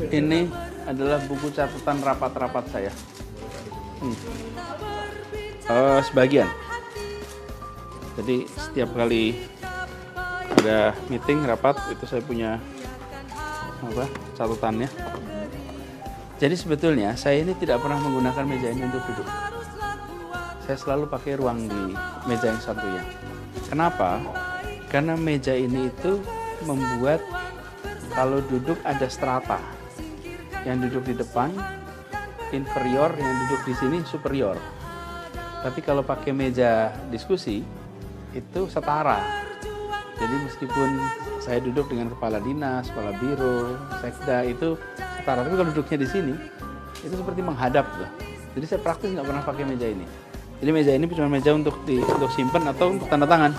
Ini adalah buku catatan rapat-rapat saya. Sebagian. Jadi setiap kali ada meeting rapat itu saya punya catatannya. Jadi sebetulnya saya ini tidak pernah menggunakan meja ini untuk duduk. Saya selalu pakai ruang di meja yang satunya. Kenapa? Karena meja ini itu membuat kalau duduk ada strata. Yang duduk di depan inferior, yang duduk di sini superior. Tapi kalau pakai meja diskusi itu setara. Jadi meskipun saya duduk dengan kepala dinas, kepala biro, sekda itu setara. Tapi kalau duduknya di sini itu seperti menghadap loh. Jadi saya praktis nggak pernah pakai meja ini. Jadi meja ini cuma meja untuk simpan atau untuk tanda tangan.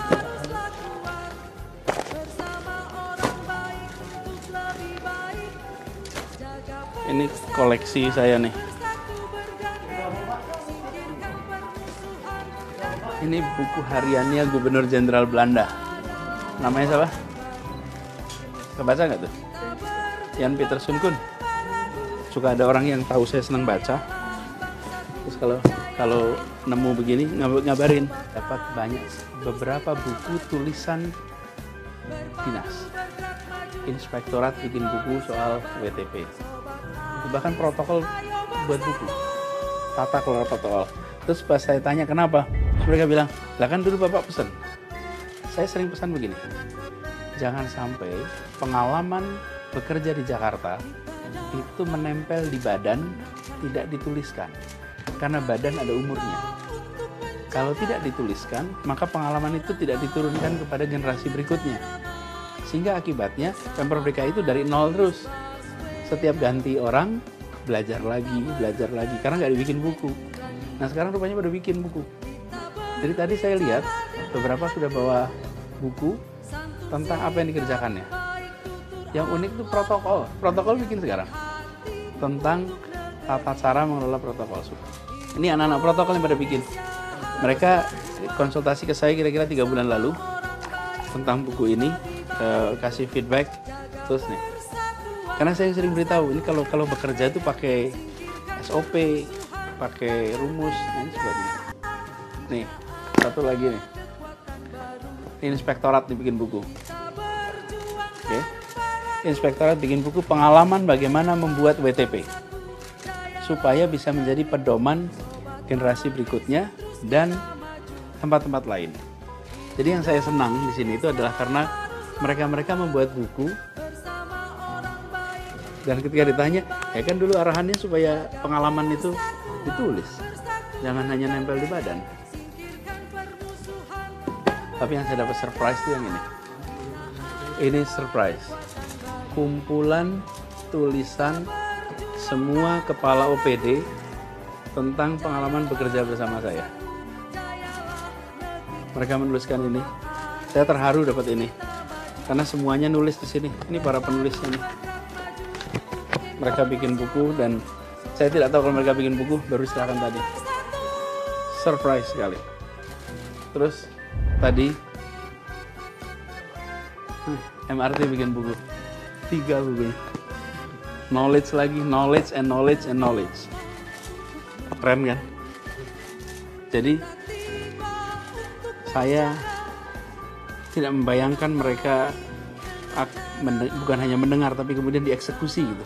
Ini koleksi saya nih. Ini buku hariannya Gubernur Jenderal Belanda. Namanya siapa? Kebaca nggak tuh? Jan Pieterszoon Koen. Suka ada orang yang tahu saya senang baca. Terus kalau nemu begini ngabarin, dapat beberapa buku tulisan dinas. Inspektorat bikin buku soal WTP. Bahkan protokol buat buku, tata kelola protokol. Terus pas saya tanya kenapa, mereka bilang, lah kan dulu Bapak pesan. Saya sering pesan begini, jangan sampai pengalaman bekerja di Jakarta itu menempel di badan, tidak dituliskan. Karena badan ada umurnya. Kalau tidak dituliskan, maka pengalaman itu tidak diturunkan kepada generasi berikutnya. Sehingga akibatnya Pemprov DKI itu dari nol terus. Setiap ganti orang, belajar lagi, karena nggak dibikin buku. Nah sekarang rupanya pada bikin buku. Jadi tadi saya lihat, beberapa sudah bawa buku tentang apa yang dikerjakannya. Yang unik itu protokol bikin sekarang. Tentang tata cara mengelola protokol. Ini anak-anak protokol yang pada bikin. Mereka konsultasi ke saya kira-kira 3 bulan lalu, tentang buku ini, kasih feedback, terus nih. Karena saya sering beritahu ini kalau bekerja itu pakai SOP, pakai rumus, ini sebagainya. Nih, satu lagi nih. Inspektorat dibikin buku. Oke. Inspektorat bikin buku pengalaman bagaimana membuat WTP. Supaya bisa menjadi pedoman generasi berikutnya dan tempat-tempat lain. Jadi yang saya senang di sini itu adalah karena mereka membuat buku. Dan ketika ditanya, ya kan dulu arahannya supaya pengalaman itu ditulis, jangan hanya nempel di badan. Tapi yang saya dapat surprise itu yang ini. Ini surprise. Kumpulan tulisan semua kepala OPD tentang pengalaman bekerja bersama saya. Mereka menuliskan ini. Saya terharu dapat ini. Karena semuanya nulis di sini. Ini para penulisnya nih. Mereka bikin buku dan saya tidak tahu kalau mereka bikin buku, baru silakan tadi. Surprise sekali. Terus tadi MRT bikin buku. 3 bukunya. Knowledge lagi, knowledge and knowledge and knowledge. Keren kan? Jadi saya tidak membayangkan mereka bukan hanya mendengar tapi kemudian dieksekusi gitu.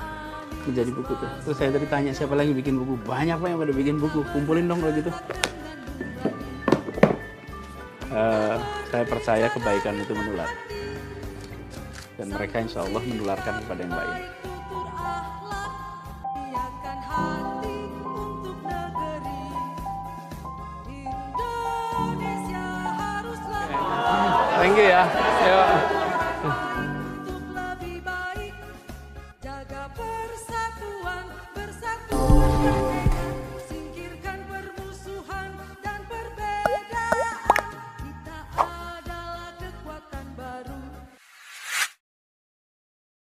Menjadi buku tuh. Terus saya tadi tanya siapa lagi bikin buku. Banyak yang pada bikin buku. Kumpulin dong kalau gitu. Saya percaya kebaikan itu menular. Dan mereka insya Allah menularkan kepada yang lain. Thank you ya. Yo.